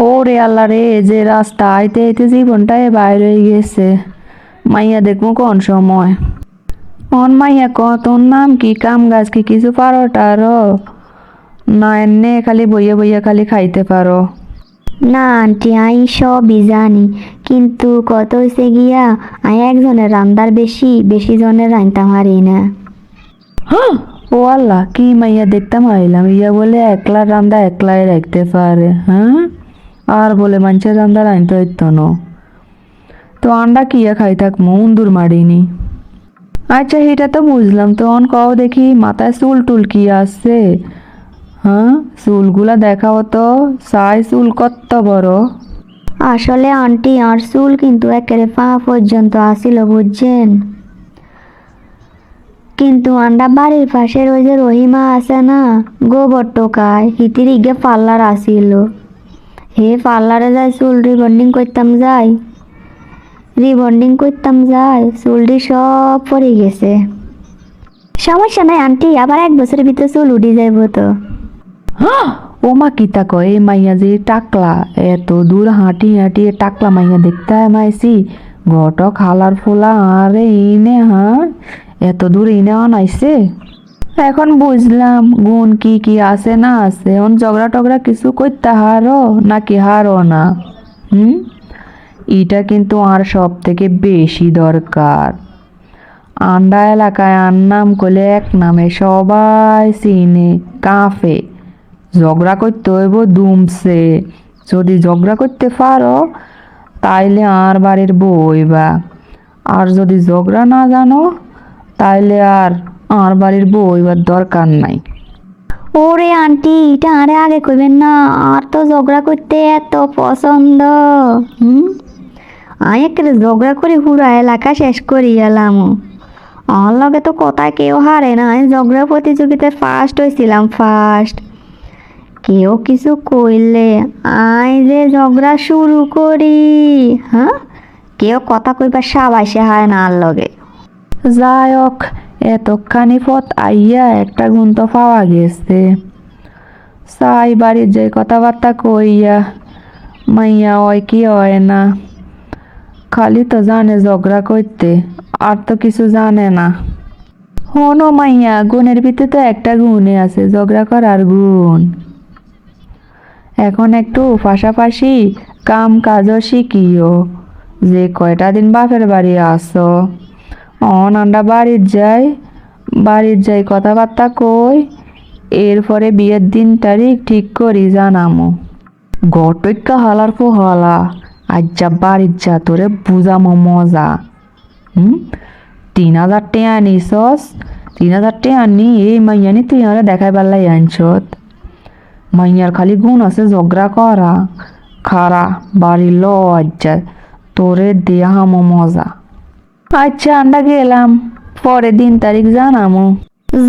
ওরে আল্লাহ রে, যে রাস্তা আইতে আইতে জীবনটাই বাইরে হয়ে গেছে। মাইয়া দেখবো কোন সময়। অন মাইয়া ক তোর নাম কি, কাম গাছ কি কিছু পারো টারো, না এনে খালি বইয়া বইয়া খালি খাইতে পারো? না আন্টি, আই সবই জানি, কিন্তু কত হয়েছে গিয়া আই একজনের রান্দার বেশি বেশি জনের রান্তা পারি না। হ্যাঁ, ও আল্লাহ, কি মাইয়া দেখতাম আইলাম, ইয়া বলে একলা রান্দা একলাই রাখতে পারে? হ্যাঁ, আর বলে মানুষের রান্দা রাইনতে হইতো না। তো আন্ডা কিয়া খাই থাক মন্দুর মারিনি। আচ্ছা, এটা তো বুঝলাম, তো অন কও দেখি মাথায় চুল টুল কি আছে? হ্যাঁ, চুলগুলা দেখাও তো, সাই চুল কত বড়। আসলে আন্টি, আর চুল কিন্তু একেবারে পা পর্যন্ত আসিল বুঝছেন। কিন্তু আন্ডা বাড়ির পাশের ওই যে রহিমা আছে না, গোবর টোকায় হিতির ইগে পার্লার আসিল। হে পার্লারে যাই চুল রিবন্ডিং করতাম যাই চুলটি সব পড়ে গেছে। সমস্যা নাই আন্টি, আবার 1 বছরের ভিতরে চুল উঠে যাইব তো। হ্যাঁ, ও মা কিতা কয়, এই মাইয়া যে টাকলা, এত দূর হাঁটি হাঁটি টাকলা মাইয়া দেখতে মাইছি। ঘট খালার ফোলা আরে ইনে, হ্যাঁ এত দূর ইনে আনাইছে। এখন বুঝলাম গুণ কি কি আছে না আছে। অন ঝগড়া টগড়া কিছু করতে হারো নাকি হারো না? হুম, এটা কিন্তু আর সব থেকে বেশি দরকার। আন্ডা এলাকায় আর নাম করলে এক নামে সবাই চিনে কাঁপে। ঝগড়া করতে হইব দুমছে। যদি ঝগড়া করতে পারো তাইলে আর বাড়ির বউ হইবা, আর যদি ঝগড়া না জানো তাইলে আর বাড়ির বউ হইবার দরকার নাই। ওরে আন্টি, এটা আরে আগে কইবেন না, আর তো ঝগড়া করতে এত পছন্দ। হুম, আমি একেবারে ঝগড়া করে পুরা এলাকা শেষ করি এলাম। আমার লগে তো কথায় কেউ হারে না, আমি ঝগড়া প্রতিযোগিতায় ফার্স্ট হয়েছিলাম, ফার্স্ট। কেউ কিছু কইলে আই যে ঝগড়া শুরু করি। হ্যাঁ, কেউ কথা কইবার সাবাসে হয় না আর লগে। যাই হোক, এতখানি পথ আইয়া একটা গুণ তো পাওয়া গেছে। চাই বাড়ির যে কথাবার্তা কইয়া মাইয়া হয় কি হয় না, খালি তো জানে ঝগড়া করতে, আর তো কিছু জানে না। হনো মাইয়া, গুণের ভিতরে তো একটা গুণে আছে, ঝগড়া করার গুণ। এখন একটু পাশাপাশি কাম কাজও শিখিও। যে কয়টা দিন বাপের বাড়ি আসো, আন্ডা বাড়ির যাই কথাবার্তা কই, এরপরে বিয়ের দিন তারিখ ঠিক করি জানামো। গটৈক্কা হালার পো হলা, আজ যা বাড়ির যা তোরে বুঝামো মজা। 3,000 টাকা নিছস, 3,000 টাকা নি এই মাইয়ানি তুই আমারে দেখাই পারলাই আনছত। মাইয়ার খালি গুণ আছে ঝগড়া করা। খারা বাড়ির ল আজ্জা তোরে দেহামো মজা। আচ্ছা, আন্ডা গেলাম, পরে দিন তারিখ জানামো।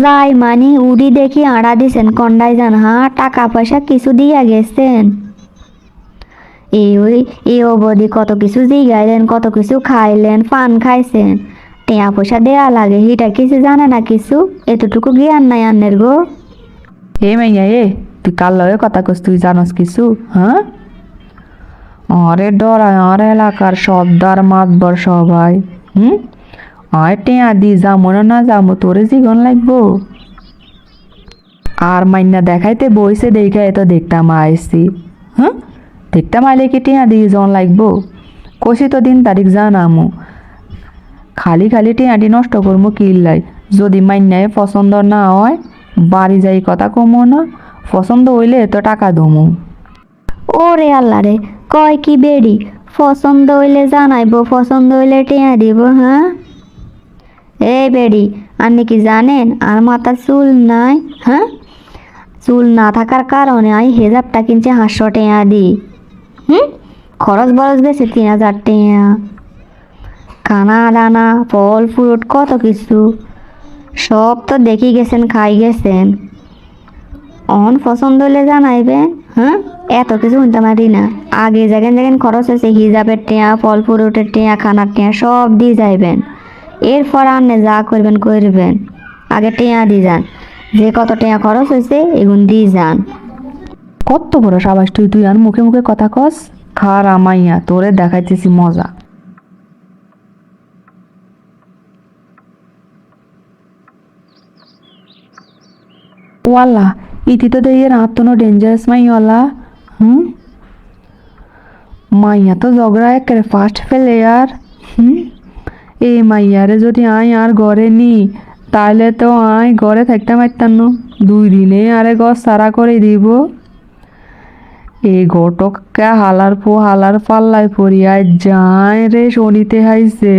যাই মানি উডি দেখি আড়া দিছেন কন্ডাই যান, হ্যাঁ টাকা পয়সা কিছু দিয়া গেছেন। এই অবধি কত কিছু জিগাইলেন, কত কিছু খাইলেন, পান খাইছেন, টেয়া পয়সা দেয়া লাগে হিটা কিছু জানে না কিছু, এতটুকু জ্ঞান নাই আন্নের গো। এ মাইয়া এ, তুই কার লগে কথা কস, তুই জানস কিছু? হ্যাঁ, আরে ডরায় আর এলাকার সর্দার মাতবর সবাই। আয় টেয়া দি যামো না যামো, তোরে জীবন লাগবো। আর মাইনা দেখাইতে বইছে দেখা এত দেখতাম আইসি। হ্যাঁ, দেখতাম আইলে কি টেয়া দি জন লাগবো? কষি তো দিন তারিখ জানামো। খালি খালি টেয়াটি নষ্ট করবো কিল্লাই। যদি মাইনায় পছন্দ না হয় বাড়ি যাই কথা কমো না, পছন্দ হইলে তো টাকা দমো। ওরে আল্লাহ রে, কয় কি বেড়ি, পছন্দ হইলে জানাইবো, পছন্দ হইলে টেয়া দিব? হ্যাঁ, এই বেড়ি, আপনি কি জানেন আর মাথার চুল নাই? হ্যাঁ, চুল না থাকার কারণে আমি হেজাবটা কিনছি 500 টাকা দি। খরচ বরচ গেছে 3,000 টাকা। খানা দানা ফল ফ্রুট কত কিছু সব তো দেখি গেছেন, খাই গেছেন। অন পছন্দ হলে জানাইবেন। হ্যাঁ, এত কিছু শুনতে পারি না। আগে যেখান যেখান খরচ হয়েছে হিজাবের টেয়া, ফল ফ্রুটের টেয়া, খানার টেয়া সব দিয়ে যাইবেন। এরপর আপনি যা করবেন করবেন, আগে টেয়া দিয়ে যান। যে কত টেয়া খরচ হয়েছে এগুন দিয়ে যান। কত বড় সাবাস তুই তুই আর মুখে মুখে কথা কস। খারা মাইয়া তোরে দেখাইতেছি মজা। ওয়াল্লা ইতি তো দিয়ে রাত তো ডেঞ্জারাস মাইওয়ালা। মাইয়া তো ঝগড়া একেবারে ফার্স্ট ফেলে আর। এই মাইয়ারে যদি আয় আর ঘরে নি তাহলে তো আয় ঘরে থাকতে পারতাম না, 2 দিনে আরে ঘর সারা করে দিব। এই ঘটককে হালার পাল্লায় পড়িয়া যায় রে শনিতে হাইছে।